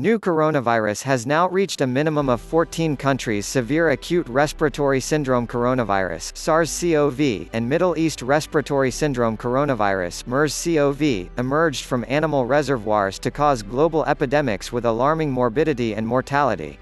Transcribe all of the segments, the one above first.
New coronavirus has now reached a minimum of 14 countries. Severe acute respiratory syndrome coronavirus (SARS-CoV) and Middle East respiratory syndrome coronavirus (MERS-CoV) emerged from animal reservoirs to cause global epidemics with alarming morbidity and mortality.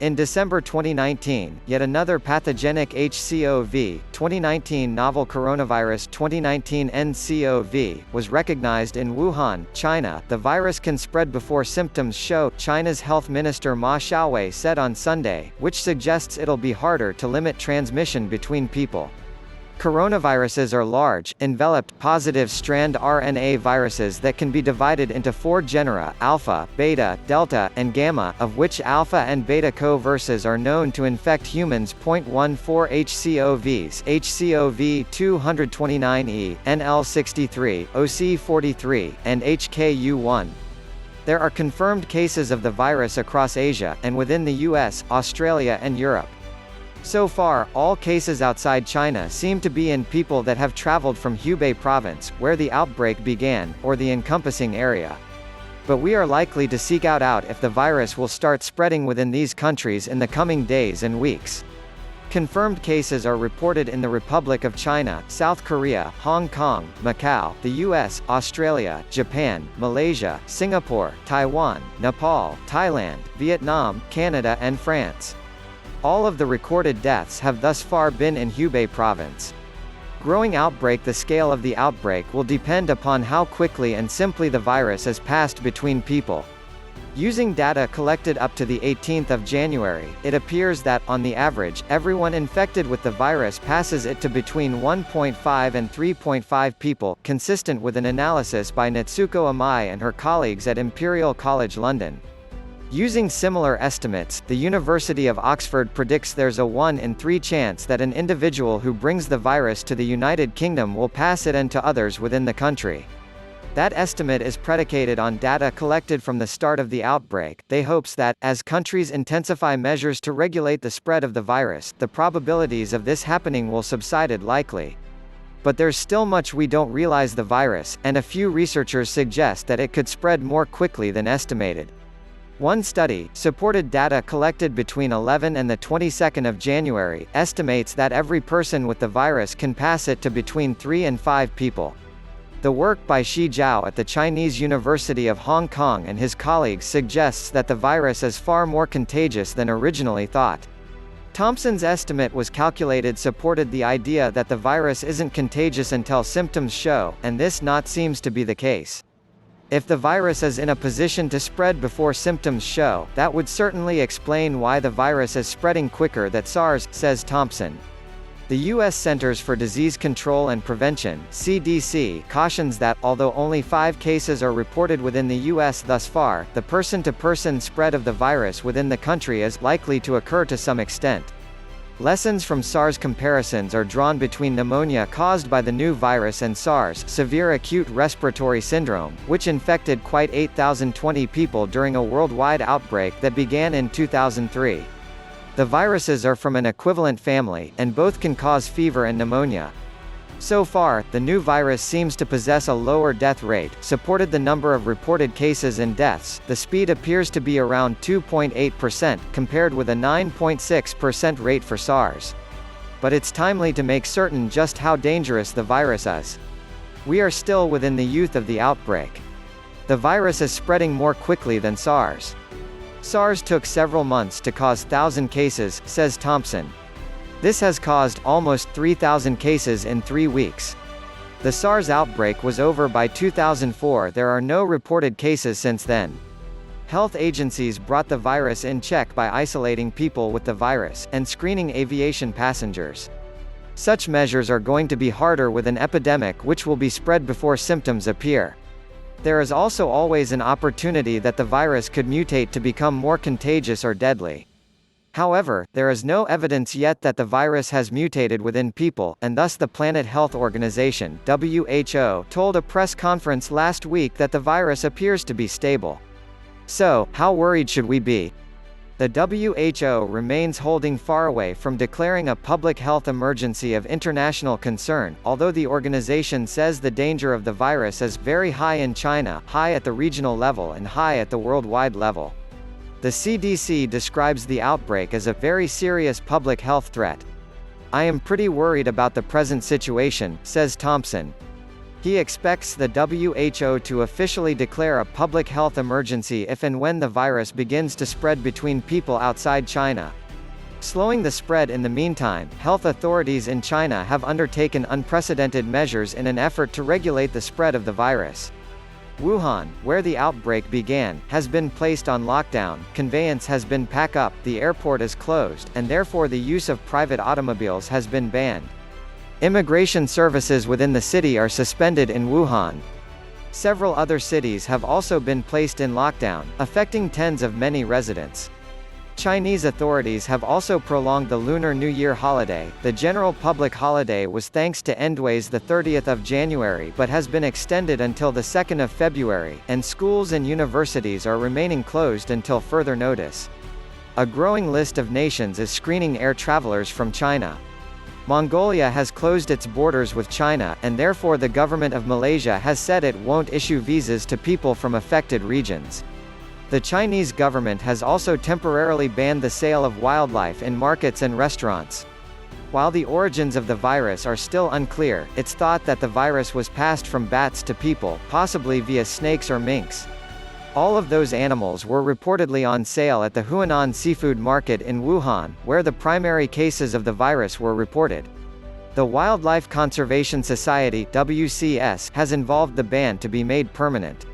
In December 2019, yet another pathogenic HCOV, 2019 novel coronavirus 2019 nCoV, was recognized in Wuhan, China. The virus can spread before symptoms show, China's health minister Ma Xiaowei said on Sunday, which suggests it'll be harder to limit transmission between people. Coronaviruses are large, enveloped, positive-strand RNA viruses that can be divided into 4 genera, alpha, beta, delta, and gamma, of which alpha and beta co-viruses are known to infect humans. 0.14 HCOVs, HCOV 229E, NL63, OC43, and HKU1. There are confirmed cases of the virus across Asia, and within the US, Australia and Europe. So far, all cases outside China seem to be in people that have traveled from Hubei province, where the outbreak began, or the encompassing area. But we are likely to seek out if the virus will start spreading within these countries in the coming days and weeks. Confirmed cases are reported in the Republic of China, South Korea, Hong Kong, Macau, the US, Australia, Japan, Malaysia, Singapore, Taiwan, Nepal, Thailand, Vietnam, Canada and France. All of the recorded deaths have thus far been in Hubei province. Growing outbreak. The scale of the outbreak will depend upon how quickly and simply the virus is passed between people. Using data collected up to the 18th of January, it appears that, on the average, everyone infected with the virus passes it to between 1.5 and 3.5 people, consistent with an analysis by Natsuko Imai and her colleagues at Imperial College London. Using similar estimates, the University of Oxford predicts there's a 1 in 3 chance that an individual who brings the virus to the United Kingdom will pass it on to others within the country. That estimate is predicated on data collected from the start of the outbreak. They hopes that, as countries intensify measures to regulate the spread of the virus, the probabilities of this happening will subside likely. But there's still much we don't realize the virus, and a few researchers suggest that it could spread more quickly than estimated. One study, supported data collected between 11 and the 22nd of January, estimates that every person with the virus can pass it to between 3 and 5 people. The work by Shi Zhao at the Chinese University of Hong Kong and his colleagues suggests that the virus is far more contagious than originally thought. Thompson's estimate was calculated supported the idea that the virus isn't contagious until symptoms show, and this not seems to be the case. If the virus is in a position to spread before symptoms show, that would certainly explain why the virus is spreading quicker than SARS, says Thompson. The U.S. Centers for Disease Control and Prevention (CDC) cautions that, although only 5 cases are reported within the U.S. thus far, the person-to-person spread of the virus within the country is likely to occur to some extent. Lessons from SARS. Comparisons are drawn between pneumonia caused by the new virus and SARS, severe acute respiratory syndrome, which infected quite 8,020 people during a worldwide outbreak that began in 2003. The viruses are from an equivalent family, and both can cause fever and pneumonia. So far, the new virus seems to possess a lower death rate, supported the number of reported cases and deaths. The speed appears to be around 2.8%, compared with a 9.6% rate for SARS. But it's timely to make certain just how dangerous the virus is. We are still within the youth of the outbreak. The virus is spreading more quickly than SARS. SARS took several months to cause 1,000 cases, says Thompson. This has caused almost 3,000 cases in 3 weeks. The SARS outbreak was over by 2004. There are no reported cases since then. Health agencies brought the virus in check by isolating people with the virus, and screening aviation passengers. Such measures are going to be harder with an epidemic which will be spread before symptoms appear. There is also always an opportunity that the virus could mutate to become more contagious or deadly. However, there is no evidence yet that the virus has mutated within people, and thus the Planet Health Organization (WHO) told a press conference last week that the virus appears to be stable. So, how worried should we be? The WHO remains holding far away from declaring a public health emergency of international concern, although the organization says the danger of the virus is very high in China, high at the regional level and high at the worldwide level. The CDC describes the outbreak as a very serious public health threat. "I am pretty worried about the present situation," says Thompson. He expects the WHO to officially declare a public health emergency if and when the virus begins to spread between people outside China. Slowing the spread in the meantime, health authorities in China have undertaken unprecedented measures in an effort to regulate the spread of the virus. Wuhan, where the outbreak began, has been placed on lockdown, conveyance has been packed up, the airport is closed, and therefore the use of private automobiles has been banned. Immigration services within the city are suspended in Wuhan. Several other cities have also been placed in lockdown, affecting tens of many residents. Chinese authorities have also prolonged the Lunar New Year holiday. The general public holiday was thanks to Endways the 30th of January but has been extended until the 2nd of February, and schools and universities are remaining closed until further notice. A growing list of nations is screening air travelers from China. Mongolia has closed its borders with China, and therefore the government of Malaysia has said it won't issue visas to people from affected regions. The Chinese government has also temporarily banned the sale of wildlife in markets and restaurants. While the origins of the virus are still unclear, it's thought that the virus was passed from bats to people, possibly via snakes or minks. All of those animals were reportedly on sale at the Huanan Seafood Market in Wuhan, where the primary cases of the virus were reported. The Wildlife Conservation Society (WCS) has involved the ban to be made permanent.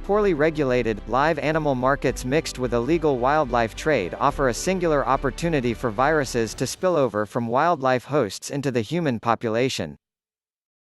Poorly regulated, live animal markets mixed with illegal wildlife trade offer a singular opportunity for viruses to spill over from wildlife hosts into the human population.